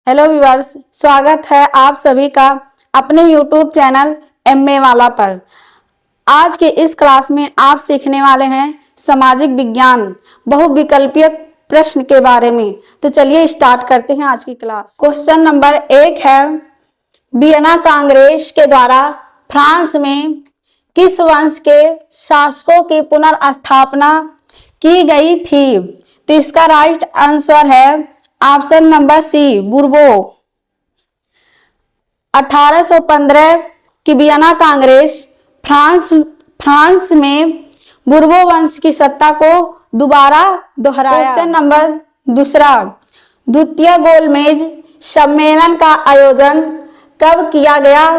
Hello viewers, स्वागत है आप सभी का अपने YouTube चैनल MA वाला पर। आज के इस क्लास में आप सीखने वाले हैं सामाजिक विज्ञान बहुविकल्पीय प्रश्न के बारे में। तो चलिए स्टार्ट करते हैं आज की क्लास। क्वेश्चन नंबर 1 है, वियना कांग्रेस के द्वारा फ्रांस में किस वंश के शासकों की पुनर्स्थापना की गई थी? तो इसका राइट आंसर है ऑप्शन नंबर सी, बूर्बो। 1815 की वियना कांग्रेस फ्रांस में बूर्बो वंश की सत्ता को दोबारा दोहराया। क्वेश्चन नंबर 2, द्वितीय गोलमेज सम्मेलन का आयोजन कब किया गया?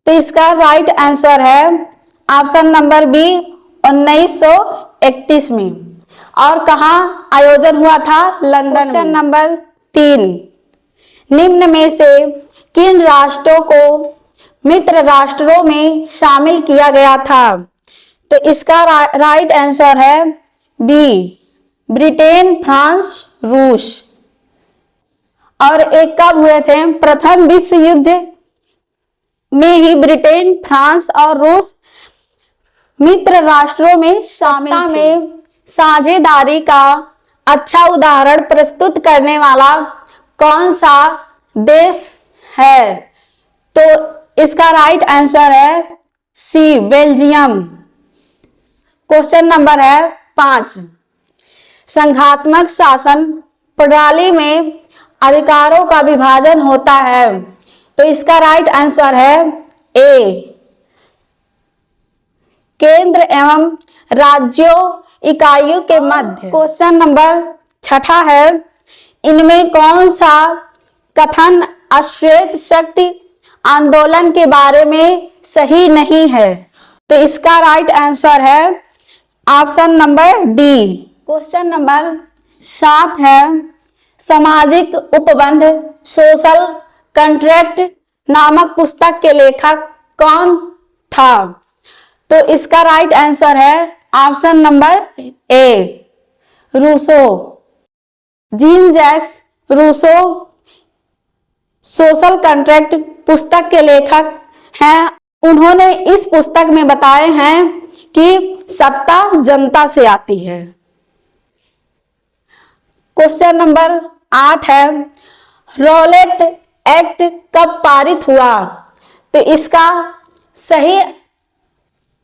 तो इसका राइट आंसर है ऑप्शन नंबर बी, 1931 में। और कहाँ आयोजन हुआ था? लंदन। क्वेश्चन नंबर 3, निम्न में से किन राष्ट्रों को मित्र राष्ट्रों में शामिल किया गया था? तो इसका राइट आंसर है बी, ब्रिटेन, फ्रांस, रूस। और एक कब हुए थे? प्रथम विश्व युद्ध में ही ब्रिटेन, फ्रांस और रूस मित्र राष्ट्रों में शामिल थे। साझेदारी का अच्छा उदाहरण प्रस्तुत करने वाला कौन सा देश है? तो इसका राइट आंसर है सी, बेल्जियम। क्वेश्चन नंबर है 5, संघात्मक शासन प्रणाली में अधिकारों का विभाजन होता है। तो इसका राइट आंसर है ए, केंद्र एवं राज्यों इकाइयों के मध्य। क्वेश्चन नंबर 6 है, इनमें कौन सा कथन अश्वेत शक्ति आंदोलन के बारे में सही नहीं है? तो इसका राइट आंसर है option number D. Question number 7 है, सामाजिक उपबंध सोशल कॉन्ट्रैक्ट नामक पुस्तक के लेखक कौन था? तो इसका राइट आंसर है option number A, Rousseau. Jean Jacques Rousseau social contract पुस्तक के लेखक हैं। उन्होंने इस पुस्तक में बताए हैं कि सत्ता जनता से आती है। क्वेश्चन नंबर 8 है, रॉलेट एक्ट कब पारित हुआ? तो इसका सही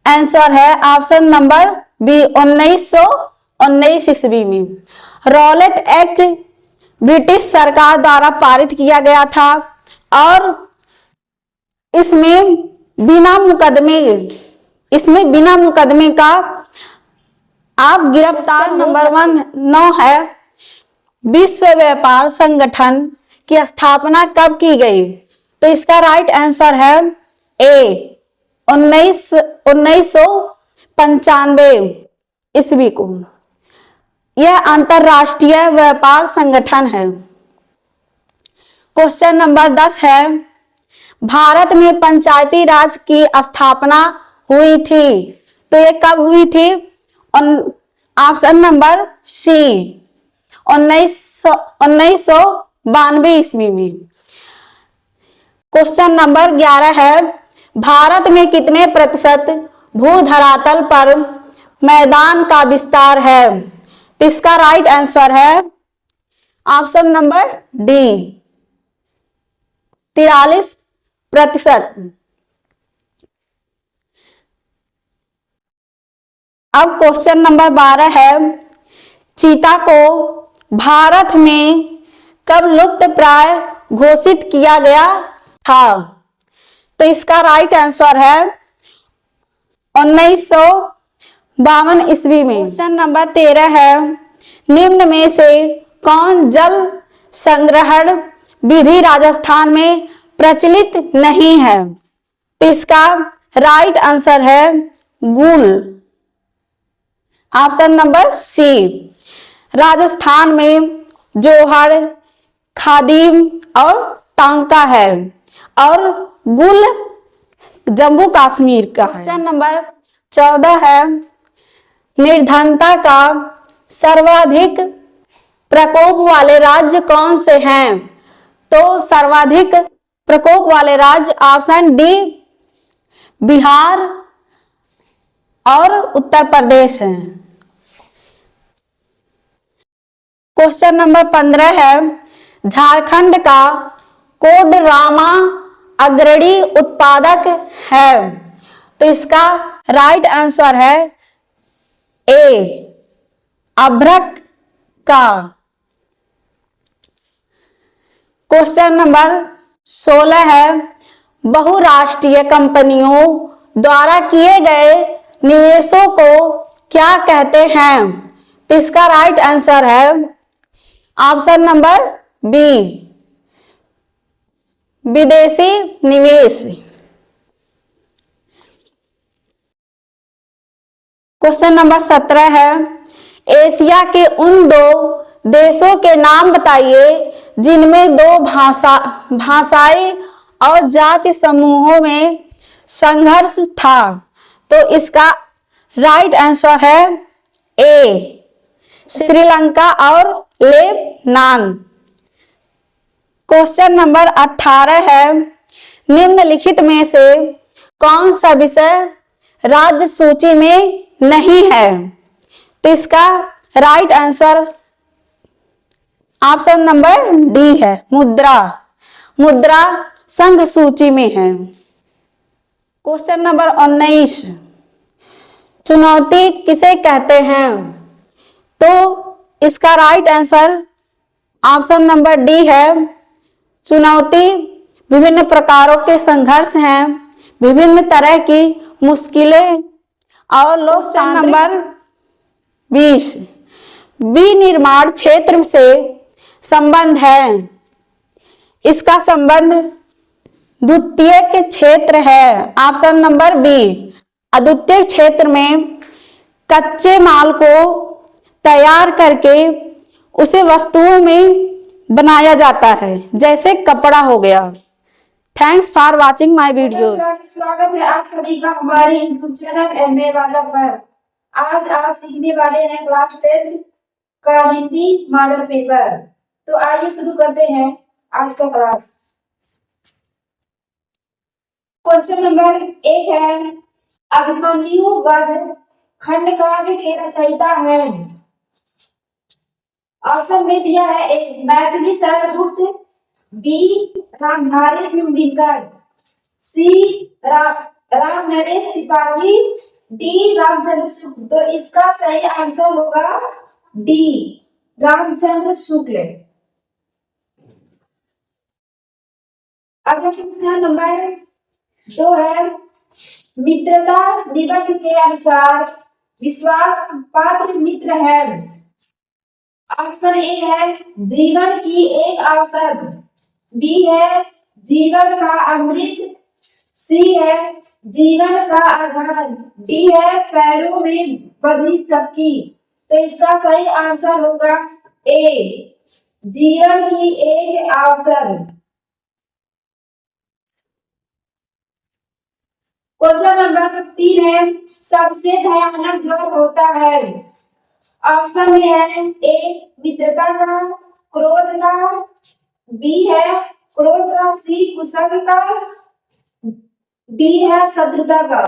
आंसर है ऑप्शन नंबर बी, 1919 ईस्वी में। रॉलेट एक्ट ब्रिटिश सरकार द्वारा पारित किया गया था और इसमें बिना मुकदमे का आप गिरफ्तार। नंबर 9 है, विश्व व्यापार संगठन की स्थापना कब की गई? तो इसका राइट आंसर है ए, 1995 ईस्वी को। यह अंतरराष्ट्रीय व्यापार संगठन है। क्वेश्चन नंबर 10 है, भारत में पंचायती राज की स्थापना हुई थी। तो ये कब हुई थी? ऑप्शन नंबर सी, 1992 ईस्वी में। क्वेश्चन नंबर 11 है, भारत में कितने प्रतिशत भूधरातल पर मैदान का विस्तार है? तो इसका राइट आंसर है ऑप्शन नंबर डी, 43%। अब क्वेश्चन नंबर 12 है, चीता को भारत में कब लुप्त प्राय घोषित किया गया था? तो इसका राइट आंसर है 1952 ईस्वी में। क्वेश्चन नंबर 13 है, निम्न में से कौन जल संग्रहण विधि राजस्थान में प्रचलित नहीं है? तो इसका राइट आंसर है गुल, ऑप्शन नंबर सी। राजस्थान में जोहड़, खादिम और टांका है और गुल जम्मू कश्मीर का है। क्वेश्चन नंबर 14 है, निर्धनता का सर्वाधिक प्रकोप वाले राज्य कौन से हैं? तो सर्वाधिक प्रकोप वाले राज्य ऑप्शन डी बिहार और उत्तर प्रदेश हैं। क्वेश्चन नंबर 15 है, झारखंड का कोडरमा अग्रणी उत्पादक है। तो इसका राइट आंसर है ए अभ्रक का। क्वेश्चन नंबर 16 है, बहुराष्ट्रीय कंपनियों द्वारा किए गए निवेशों को क्या कहते हैं? तो इसका राइट आंसर है ऑप्शन नंबर बी विदेशी निवेश। क्वेश्चन नंबर 17 है, एशिया के उन दो देशों के नाम बताइए जिनमें दो भाषाई और जाति समूहों में संघर्ष था। तो इसका राइट आंसर है ए श्रीलंका और लेबनान। क्वेश्चन नंबर 18 है, निम्नलिखित में से कौन सा विषय राज्य सूची में नहीं है? तो इसका right answer option number D है मुद्रा। मुद्रा संघ सूची में है। क्वेश्चन नंबर 19, चुनौती किसे कहते हैं? तो इसका right answer option number D है चुनौती विभिन्न प्रकारों के संघर्ष हैं, विभिन्न तरह की मुश्किलें और लोकतंत्र। नंबर 20, विनिर्माण क्षेत्र से संबंध है। इसका संबंध द्वितीयक क्षेत्र है। ऑप्शन नंबर बी अद्वितीय क्षेत्र में कच्चे माल को तैयार करके उसे वस्तुओं में बनाया जाता है, जैसे कपड़ा हो गया। Thanks for watching my video. स्वागत है आप सभी का हमारे यूट्यूब चैनल एमए वाला पर। आज आप सीखने वाले हैं क्लास 10 का हिंदी मॉडल पेपर। तो आइए शुरू करते हैं आज का क्लास। क्वेश्चन नंबर 1 है, अभिमन्यु वध खंड काव्य के रचयिता है। ऑप्शन में दिया है ए मैथिली शरण गुप्त, बी रामधारी सिंह दिनकर, सी राम नरेश त्रिपाठी, डी रामचंद्र शुक्ल। तो इसका सही आंसर होगा डी रामचंद्र शुक्ल। अगला क्वेश्चन नंबर 2 है, मित्रता निबंध के अनुसार विश्वास पात्र मित्र है। ऑप्शन ए है जीवन की एक औषध, बी है जीवन का अमृत, सी है जीवन का आधार, डी है पैरों में बंधी चक्की। तो इसका सही आंसर होगा ए जीवन की एक औषध। क्वेश्चन नंबर 3 है, सबसे भयानक ज्वर होता है। ऑप्शन में है ए मित्रता का, क्रोध का, बी है क्रोध का, सी कुशल का, डी है शत्रुता का।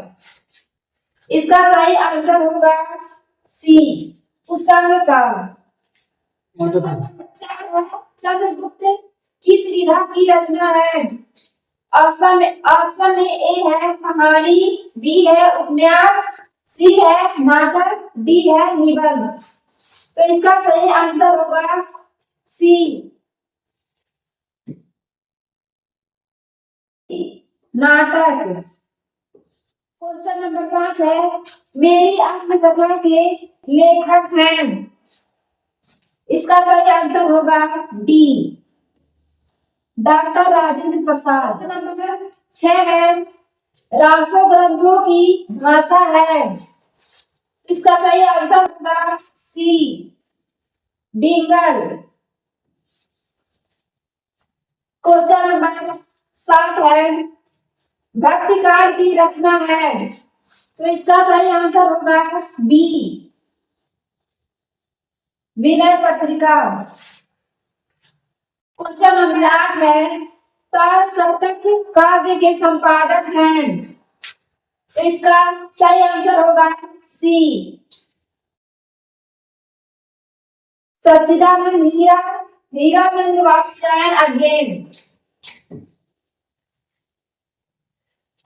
इसका सही आंसर होगा सी कुशल का। चंद्रगुप्त किस विधा की रचना है? ऑप्शन में ए है कहानी, बी है उपन्यास, सी है नाटक, डी है निबंध। तो इसका सही आंसर होगा सी नाटक। क्वेश्चन नंबर 5 है, मेरी आत्मकथा के लेखक हैं। इसका सही आंसर होगा D doctor Rajendra Prasad. Question number 6 है, रासो ग्रंथों की भाषा है। इसका सही आंसर होगा सी डिंगल। क्वेश्चन नंबर 7 है, भक्ति काल की रचना है। तो इसका सही आंसर होगा B Vinay Patrika. Question number 8 है, तार सप्तक काव्य के संपादक हैं, तो इसका सही आंसर होगा C, Sachchidanand Hiranand Vatsyayan again.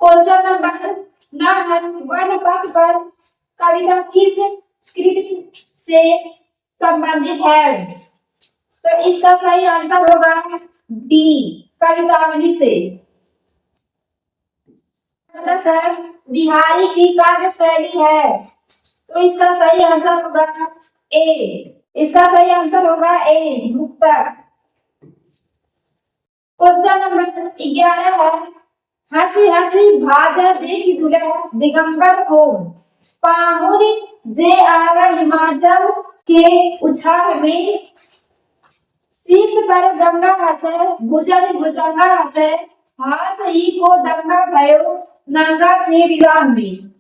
Question number 9 one पथ पर कविता किस कृति से संबंधित है, तो इसका सही आंसर होगा डी, कवितावली से। सर बिहारी की काव्य शैली है, तो इसका सही आंसर होगा ए, इसका सही आंसर होगा ए, मुक्तक। क्वेश्चन नंबर 11 है, हंसी हंसी भाजा देख दुल्हा दिगंबर को, पाहुन जे आवा हिमाचल के उछाल में, शीश पर गंगा हसे भुजंग भुजंगा हसे, हास ही को दंगा भयो नंगा के विवाह में।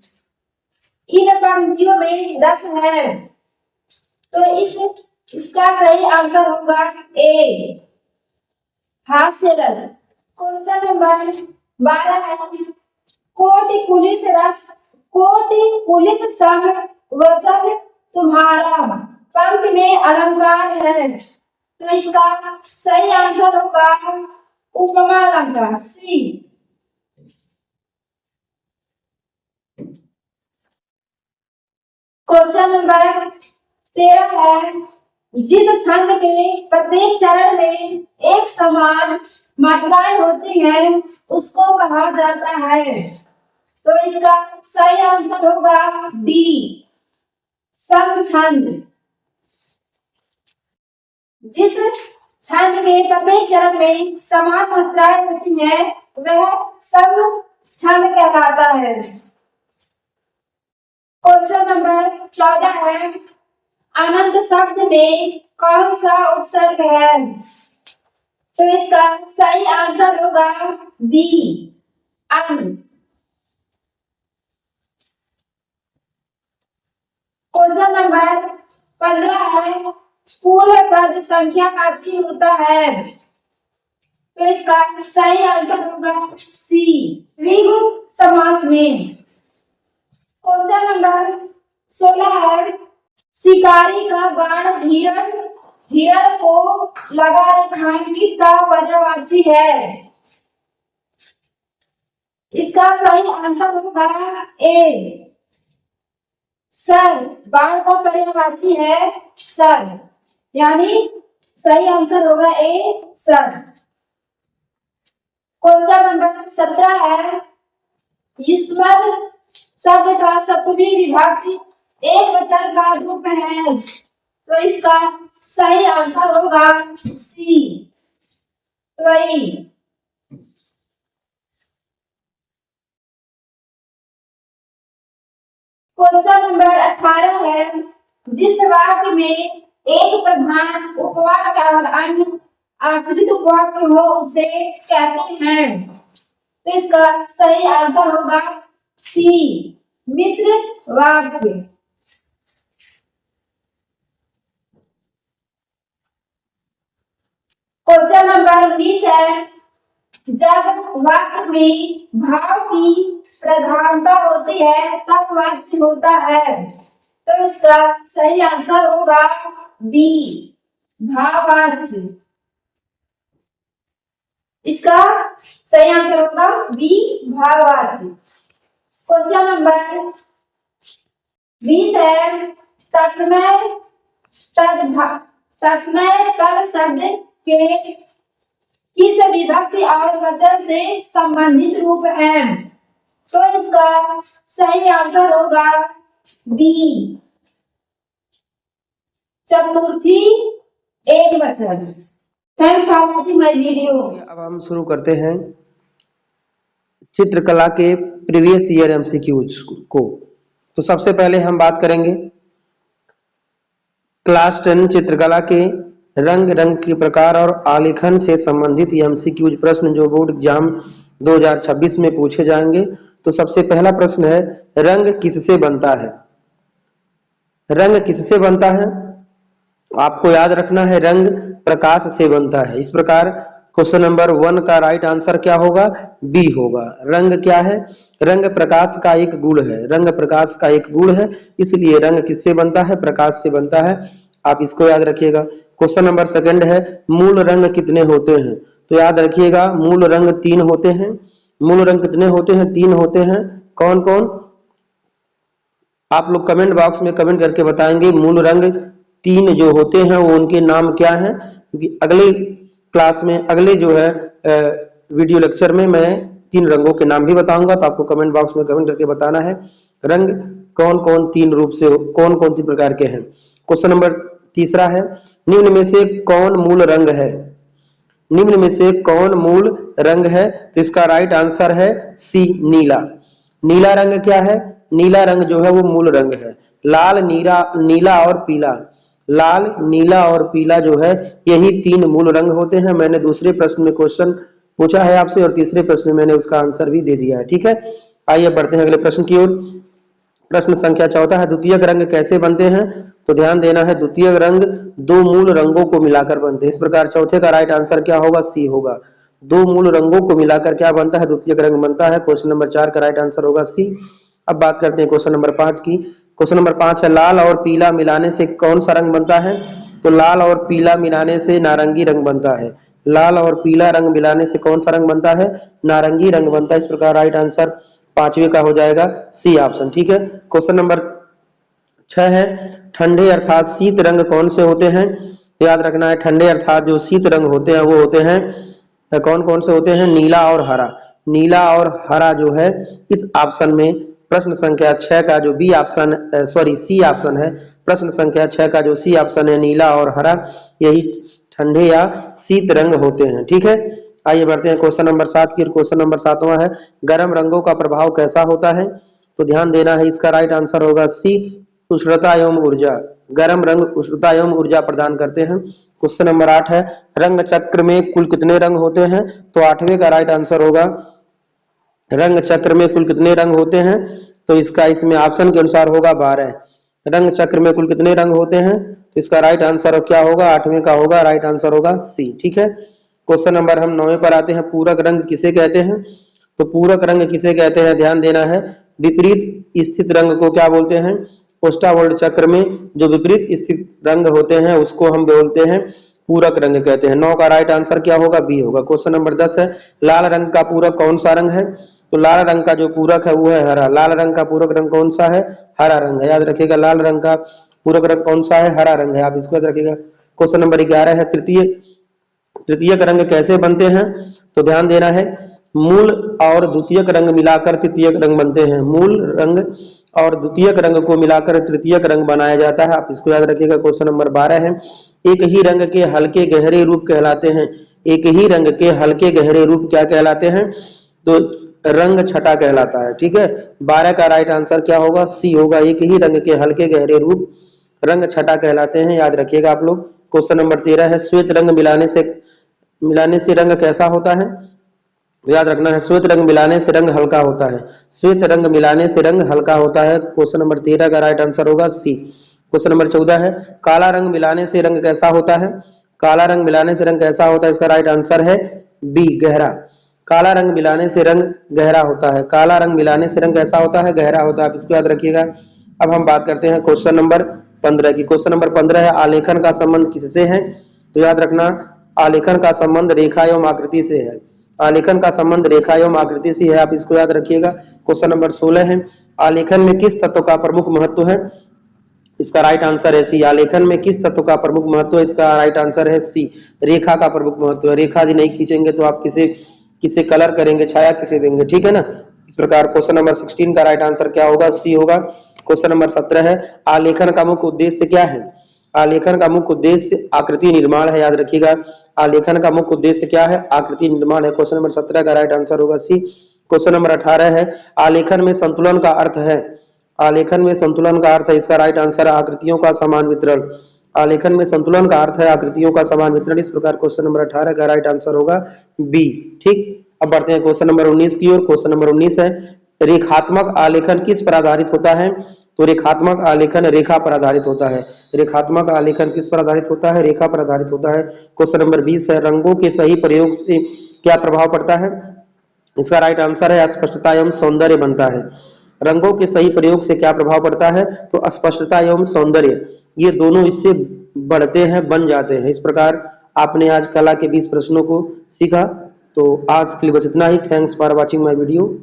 इन पंक्तियों में रस है, तो इसका सही आंसर होगा ए, हास्य रस। क्वेश्चन नंबर 12 है, कोटि पुलिस संग वचन तुम्हारा, पंक्ति में अलंकार है, तो इसका सही आंसर होगा उपमा अलंकार सी। क्वेश्चन नंबर 13 है, जिस छंद के प्रत्येक चरण में एक समान मात्राएं होती हैं उसको कहा जाता है, तो इसका सही आंसर होगा डी, समछंद। जिस छंद के प्रत्येक चरण में समान मात्राएं होती हैं वह समछंद कहलाता है। क्वेश्चन नंबर 14 है, आनंद शब्द में कौन सा उपसर्ग है, तो इसका सही आंसर होगा बी, अन। क्वेश्चन नंबर 15 है, पूर्व पद संख्यावाची होता है, तो इसका सही आंसर होगा सी, द्विगु समास में। क्वेश्चन नंबर 16 है, शिकारी का बाण हिरण को लगा रेखांकित का पर्यायवाची है, इसका सही आंसर होगा ए, सर। बाण का पर्यायवाची है सर, यानी सही आंसर होगा ए, सर। क्वेश्चन नंबर 17 है, युष्मद शब्द का सप्तमी विभक्ति एक वचन का रूप है, तो इसका सही आंसर होगा सी, त्वयी। क्वेश्चन नंबर 18 है, जिस वाक्य में एक प्रधान उपवाक्य और अन्य आश्रित उपवाक्य हो उसे कहते हैं, तो इसका सही आंसर होगा सी, मिश्रित वाक्य। क्वेश्चन नंबर 19 है, जब वाक्य में भाव की प्रधानता होती है तब वाच्य होता है, तो इसका सही आंसर होगा बी, भाववाच्य। इसका सही आंसर होगा बी, भाववाच्य। क्वेश्चन नंबर 20 है, तस्मै तद शब्द के किस विभक्ति और वचन से संबंधित रूप है, तो इसका सही आंसर होगा बी, चतुर्थी एक वचन। Thanks for watching my video. अब हम शुरू करते हैं चित्रकला के प्रीवियस ईयर एमसीक्यूज को। तो सबसे पहले हम बात करेंगे क्लास 10 चित्रकला के रंग के प्रकार और आलेखन से संबंधित एमसीक्यूज प्रश्न जो बोर्ड एग्जाम 2026 में पूछे जाएंगे। तो सबसे पहला प्रश्न है, रंग किससे बनता है? रंग किससे बनता है? आपको याद रखना है रंग प्रकाश से बनता है। इस प्रकार क्वेश्चन नंबर 1 का राइट आंसर क्या होगा? बी होगा। रंग क्या है? रंग प्रकाश का एक गुण है। रंग प्रकाश का एक गुण है, इसलिए रंग किससे बनता है? प्रकाश से बनता है। आप इसको याद रखिएगा। क्वेश्चन नंबर 2 है मूल रंग कितने होते हैं? तो याद रखिएगा मूल रंग 3 होते हैं। मूल रंग कितने होते हैं? 3 होते हैं। कौन कौन? आप लोग कमेंट बॉक्स में कमेंट करके बताएंगे मूल रंग 3 जो होते हैं वो उनके नाम क्या हैं, क्योंकि अगले क्लास में अगले जो है वीडियो लेक्चर में मैं 3 रंगों के नाम भी बताऊंगा। तो आपको कमेंट बॉक्स में कमेंट करके बताना है रंग कौन कौन 3 रूप से कौन कौन 3 प्रकार के हैं। क्वेश्चन नंबर 3 है निम्न में से कौन मूल रंग है? निम्न में से कौन मूल रंग है? तो इसका राइट आंसर है सी, नीला। नीला रंग क्या है? नीला रंग जो है वो मूल रंग है। लाल, नीला और पीला, लाल, नीला और पीला जो है यही 3 मूल रंग होते हैं। मैंने दूसरे प्रश्न में क्वेश्चन पूछा है आपसे और तीसरे प्रश्न में मैंने उसका आंसर भी दे दिया है। ठीक है, आइए बढ़ते हैं अगले प्रश्न की ओर। प्रश्न संख्या 14 है द्वितीयक रंग कैसे बनते हैं? तो ध्यान देना है द्वितीयक रंग 2 मूल रंगों को मिलाकर बनते हैं। इस प्रकार चौथे का राइट आंसर क्या होगा? सी होगा। 2 मूल रंगों को मिलाकर क्या बनता है? द्वितीयक रंग बनता है। क्वेश्चन नंबर 4 का राइट आंसर होगा सी। अब बात करते हैं क्वेश्चन नंबर 5 की। क्वेश्चन नंबर 5 है लाल और पीला मिलाने से कौन सा रंग बनता है? तो लाल और पीला मिलाने से नारंगी रंग बनता है। लाल और पीला रंग मिलाने से कौन सा रंग बनता है? नारंगी रंग बनता है। इस प्रकार राइट आंसर 5वें का हो जाएगा सी ऑप्शन। ठीक है, क्वेश्चन नंबर 6 है ठंडे अर्थात शीत रंग कौन से होते हैं? याद रखना है ठंडे अर्थात जो शीत रंग होते हैं वो होते हैं कौन कौन से होते हैं? नीला और हरा। नीला और हरा जो है इस ऑप्शन में प्रश्न संख्या 6 का जो बी ऑप्शन सी ऑप्शन है, प्रश्न संख्या 6 का जो सी ऑप्शन है नीला और हरा, यही ठंडे या शीत रंग होते हैं। ठीक है, आइए बढ़ते हैं क्वेश्चन नंबर 7 की। क्वेश्चन नंबर 7वां है गर्म रंगों का प्रभाव कैसा होता है? तो ध्यान देना है इसका राइट आंसर होगा सी, उष्णता एवं ऊर्जा। गर्म रंग उष्णता एवं ऊर्जा प्रदान करते हैं। क्वेश्चन नंबर 8 है रंग चक्र में कुल कितने रंग होते हैं? तो 8वें का राइट आंसर होगा रंग चक्र में कुल कितने रंग होते हैं? तो इसका इसमें ऑप्शन के अनुसार होगा 12। रंग चक्र में कुल कितने रंग होते हैं? तो इसका राइट आंसर क्या होगा? 8वें का होगा, राइट आंसर होगा सी। ठीक है, क्वेश्चन नंबर हम 9वें पर आते हैं। पूरक रंग किसे कहते हैं? तो पूरक रंग किसे कहते हैं? ध्यान देना है विपरीत स्थित रंग को क्या बोलते हैं? ओस्टावर्ड चक्र में जो विपरीत स्थित रंग होते हैं उसको हम बोलते हैं पूरक रंग कहते हैं। 9 का राइट आंसर क्या होगा? बी होगा। क्वेश्चन नंबर 10 है लाल रंग का पूरक कौन सा रंग है? तो लाल रंग का जो पूरक है वो है हरा। लाल रंग का पूरक रंग कौन सा है? हरा रंग है। याद रखिएगा लाल रंग का पूरक रंग कौन सा है? हरा रंग है। आप इसको याद रखिएगा। क्वेश्चन नंबर 11 है तृतीयक रंग कैसे बनते हैं? तो ध्यान देना है मूल और द्वितीयक रंग मिलाकर तृतीयक रंग बनते हैं। मूल रंग और द्वितीयक रंग को मिलाकर तृतीयक रंग बनाया जाता है। आप इसको याद रखिएगा। क्वेश्चन नंबर 12 है एक ही रंग के हल्के गहरे रूप कहलाते हैं। एक ही रंग के हल्के गहरे रूप क्या कहलाते हैं? तो रंग छटा कहलाता है। ठीक है, 12 का राइट आंसर क्या होगा? सी होगा। एक ही रंग के हल्के गहरे रूप रंग छटा कहलाते हैं। याद रखिएगा आप लोग। क्वेश्चन नंबर 13 है श्वेत रंग मिलाने से रंग कैसा होता है? याद रखना है श्वेत रंग मिलाने से रंग हल्का होता है। श्वेत रंग मिलाने से रंग हल्का होता है। क्वेश्चन नंबर 13 का राइट आंसर होगा सी। क्वेश्चन नंबर 14 है काला रंग मिलाने से रंग कैसा होता है? काला रंग मिलाने से रंग कैसा होता है? इसका राइट आंसर है बी, गहरा। काला रंग मिलाने से रंग गहरा होता है। काला रंग मिलाने से रंग कैसा होता है? गहरा होता है। आप इसको याद रखिएगा। अब हम बात करते हैं क्वेश्चन नंबर 15 की। क्वेश्चन नंबर 15 है आलेखन का संबंध किससे है? तो याद रखना आलेखन का संबंध रेखा एवं आकृति से है। आलेखन का संबंध रेखा एवं आकृति से है। आप इसको याद रखिएगा। क्वेश्चन नंबर 16 है आलेखन में किस तत्व का प्रमुख महत्व है? इसका राइट आंसर है सी। आलेखन में किस तत्व का प्रमुख महत्व है? इसका राइट आंसर है सी, रेखा का प्रमुख महत्व है। रेखा यदि नहीं खींचेंगे तो आप किसे कलर करेंगे, छाया किसे देंगे? ठीक है ना। इस प्रकार क्वेश्चन नंबर 16 का राइट आंसर क्या होगा? सी होगा। क्वेश्चन नंबर 17 है आलेखन का मुख्य उद्देश्य क्या है? आलेखन का मुख्य उद्देश्य आकृति निर्माण है। याद रखिएगा आलेखन का मुख्य उद्देश्य क्या है? आकृति निर्माण है। क्वेश्चन नंबर 17 का राइट आंसर होगा सी। क्वेश्चन नंबर 18 है आलेखन में संतुलन का अर्थ है। आलेखन में संतुलन का अर्थ है, इसका राइट आंसर है आकृतियों का समान वितरण। आलेखन में संतुलन का अर्थ है आकृतियों का समान वितरण। इस प्रकार क्वेश्चन नंबर 18 का राइट आंसर होगा बी। ठीक, अब बढ़ते हैं क्वेश्चन नंबर 19 की ओर। क्वेश्चन नंबर 19 है रेखात्मक आलेखन किस पर आधारित होता है? तो रेखात्मक आलेखन रेखा पर आधारित होता है। रेखात्मक आलेखन किस पर आधारित होता है? रेखा पर आधारित होता है। क्वेश्चन नंबर 20 है, रंगों के सही प्रयोग से क्या प्रभाव पड़ता है? इसका राइट आंसर है स्पष्टता एवं सौंदर्य बनता है। रंगों के सही प्रयोग से क्या प्रभाव पड़ता है? तो स्पष्टता एवं सौंदर्य, ये दोनों इससे बढ़ते हैं, बन जाते हैं। इस प्रकार आपने आज कला के 20 प्रश्नों को सीखा। तो आज के लिए बस इतना ही। Thanks for watching my video.